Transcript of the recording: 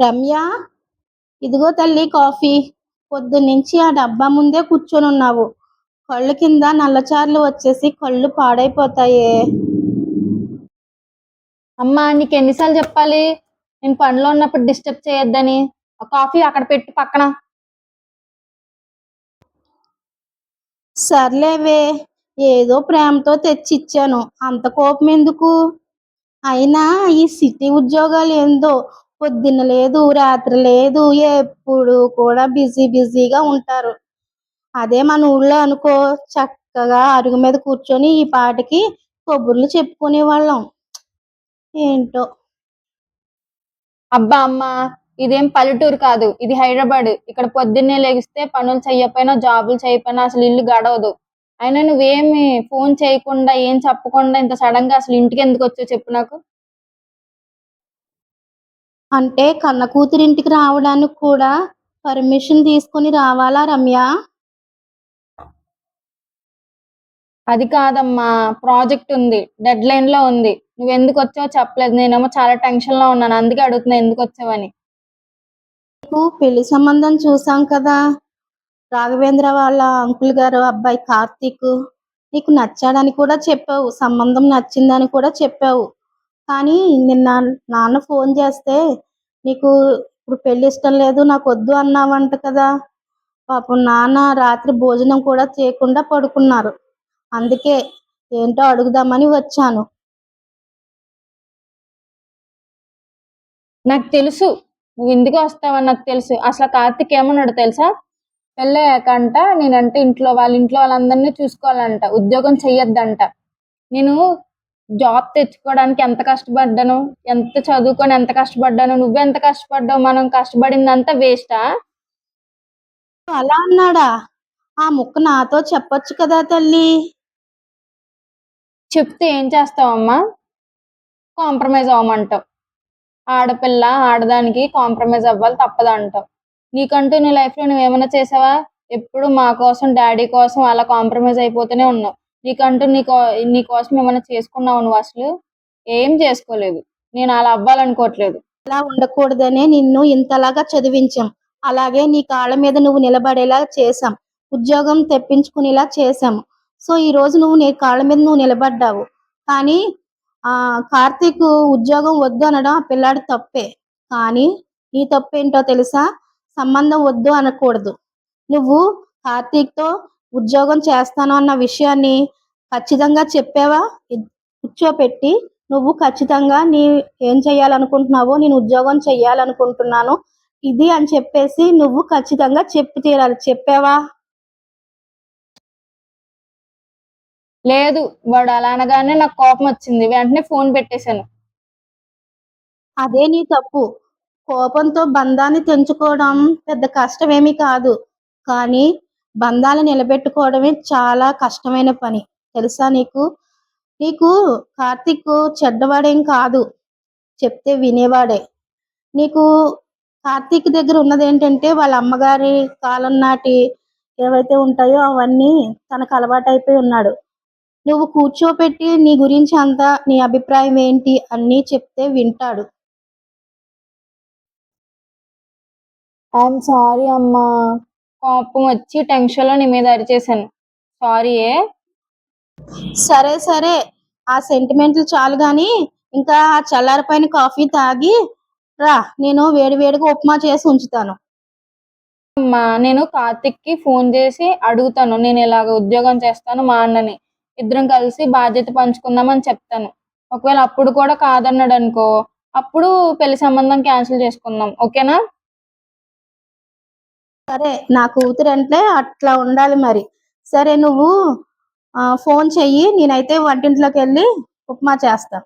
రమ్య, ఇదిగో తల్లి కాఫీ. పొద్దున్నుంచి ఆ డబ్బా ముందే కూర్చొనున్నావు. కళ్ళు కింద నల్లచారలు వచ్చేసి కళ్ళు పాడైపోతాయే. అమ్మా నీకు ఎన్నిసార్లు చెప్పాలి నేను పనిలో ఉన్నప్పుడు డిస్టర్బ్ చేయొద్దని. ఆ కాఫీ అక్కడ పెట్టు పక్కన. సర్లేవే, ఏదో ప్రేమతో తెచ్చిచ్చాను, అంత కోపం ఎందుకు? అయినా ఈ సిటీ ఉద్యోగాలు ఏందో, పొద్దున్న లేదు రాత్రి లేదు, ఎప్పుడు కూడా బిజీ బిజీగా ఉంటారు. అదే మన ఊళ్ళో అనుకో, చక్కగా అరుగు మీద కూర్చొని ఈ పాటికి కబుర్లు చెప్పుకునే వాళ్ళం. ఏంటో. అబ్బా అమ్మా, ఇదేం పల్లెటూరు కాదు, ఇది హైదరాబాద్. ఇక్కడ పొద్దున్నే లెగిస్తే పనులు చేయకపోయినా జాబులు చేయకపోయినా అసలు ఇల్లు గడవదు. అయినా నువ్వేమి ఫోన్ చేయకుండా ఏం చెప్పకుండా ఇంత సడన్ గా అసలు ఇంటికి ఎందుకు వచ్చావు చెప్పు నాకు. అంటే కన్న కూతురింటికి రావడానికి కూడా పర్మిషన్ తీసుకుని రావాలా రమ్య? అది కాదమ్మా, ప్రాజెక్ట్ ఉంది, డెడ్ లైన్ లో ఉంది. నువ్వెందుకు వచ్చావో చెప్పలేదు. నేనేమో చాలా టెన్షన్ లో ఉన్నాను, అందుకే అడుగుతున్నా ఎందుకు వచ్చావని. నీకు పెళ్లి సంబంధం చూసాం కదా, రాఘవేంద్ర వాళ్ళ అంకుల్ గారు అబ్బాయి కార్తీక్. నీకు నచ్చాడని కూడా చెప్పావు, సంబంధం నచ్చిందని కూడా చెప్పావు. కానీ నిన్న నాన్న ఫోన్ చేస్తే నీకు ఇప్పుడు పెళ్లి ఇష్టం లేదు, నాకు వద్దు అన్నావంట కదా. పాపం నాన్న రాత్రి భోజనం కూడా చేయకుండా పడుకున్నారు. అందుకే ఏంటో అడుగుదామని వచ్చాను. నాకు తెలుసు నువ్వు ఎందుకు వస్తావని, నాకు తెలుసు. అసలు కార్తీక్ ఏమన్నాడు తెలుసా? పెళ్ళయ్యాకంట నేనంటే వాళ్ళ ఇంట్లో వాళ్ళందరినీ చూసుకోవాలంట, ఉద్యోగం చెయ్యొద్దంట. నేను జాబ్ తెచ్చుకోవడానికి ఎంత కష్టపడ్డాను, ఎంత చదువుకొని ఎంత కష్టపడ్డాను, నువ్వెంత కష్టపడ్డావు, మనం కష్టపడిందంతా వేస్టా? అలా అన్నాడా? ఆ ముక్క నాతో చెప్పొచ్చు కదా తల్లి. చెప్తే ఏం చేస్తావమ్మా? కాంప్రమైజ్ అవ్వమంటావు. ఆడపిల్ల ఆడదానికి కాంప్రమైజ్ అవ్వాలి తప్పదంటావు. నీకంటూ నీ లైఫ్లో నువ్వేమైనా చేసావా? ఎప్పుడు మా కోసం డాడీ కోసం అలా కాంప్రమైజ్ అయిపోతూనే ఉన్నావు. నీకంటూ నీ కోసం ఏమైనా చేసుకున్నావు నువ్వు? అసలు ఏం చేసుకోలేదు. నేను అలా అవ్వాలనుకోవట్లేదు. అలా ఉండకూడదనే నిన్ను ఇంతలాగా చదివించాం, అలాగే నీ కాళ్ళ మీద నువ్వు నిలబడేలా చేశాం, ఉద్యోగం తెప్పించుకునేలా చేశాము. సో ఈ రోజు నువ్వు నీ కాళ్ళ మీద నువ్వు నిలబడ్డావు. కానీ కార్తీక్ ఉద్యోగం వద్దు అనడం ఆ పిల్లాడి తప్పే. కానీ నీ తప్పేంటో తెలుసా? సంబంధం వద్దు అనకూడదు. నువ్వు కార్తీక్తో ఉద్యోగం చేస్తాను అన్న విషయాన్ని ఖచ్చితంగా చెప్పావా? కూర్చోపెట్టి నువ్వు ఖచ్చితంగా ఏం చెయ్యాలనుకుంటున్నావో, నేను ఉద్యోగం చెయ్యాలనుకుంటున్నాను ఇది అని చెప్పేసి నువ్వు ఖచ్చితంగా చెప్పి తీరాలి. చెప్పావా? లేదు, వాడు అలా అనగానే నాకు కోపం వచ్చింది, వెంటనే ఫోన్ పెట్టేశాను. అదే నీ తప్పు. కోపంతో బంధాన్ని తెంచుకోవడం పెద్ద కష్టమేమీ కాదు, కానీ బంధాలు నిలబెట్టుకోవడమే చాలా కష్టమైన పని. తెలుసా నీకు? నీకు కార్తీక్ చెడ్డవాడేం కాదు, చెప్తే వినేవాడే. నీకు కార్తీక్ దగ్గర ఉన్నది ఏంటంటే వాళ్ళ అమ్మగారి కాలం నాటి ఏవైతే ఉంటాయో అవన్నీ తనకు అలవాటైపోయి ఉన్నాడు. నువ్వు కూర్చోపెట్టి నీ గురించి అంతా, నీ అభిప్రాయం ఏంటి అన్నీ చెప్తే వింటాడు. ఐఎమ్ సారీ అమ్మా, కోపం వచ్చి టెన్షన్లో నీ మీద అరిచేశాను. సారీ. సరే సరే, ఆ సెంటిమెంట్లు చాలు గాని ఇంకా ఆ చల్లారిపోయిన కాఫీ తాగి రా, నేను వేడివేడిగా ఉప్మా చేసి ఉంచుతాను. అమ్మా, నేను కార్తిక్కి ఫోన్ చేసి అడుగుతాను, నేను ఇలాగ ఉద్యోగం చేస్తాను మా అన్నని, ఇద్దరం కలిసి బాధ్యత పంచుకుందామని చెప్తాను. ఒకవేళ అప్పుడు కూడా కాదన్నాడు అనుకో, అప్పుడు పెళ్లి సంబంధం క్యాన్సిల్ చేసుకుందాం. ఓకేనా? సరే, నా కూతురు అంటే అట్లా ఉండాలి మరి. సరే, నువ్వు ఫోన్ చెయ్యి, నేనైతే వంటింట్లోకి వెళ్ళి ఉప్మా చేస్తాను.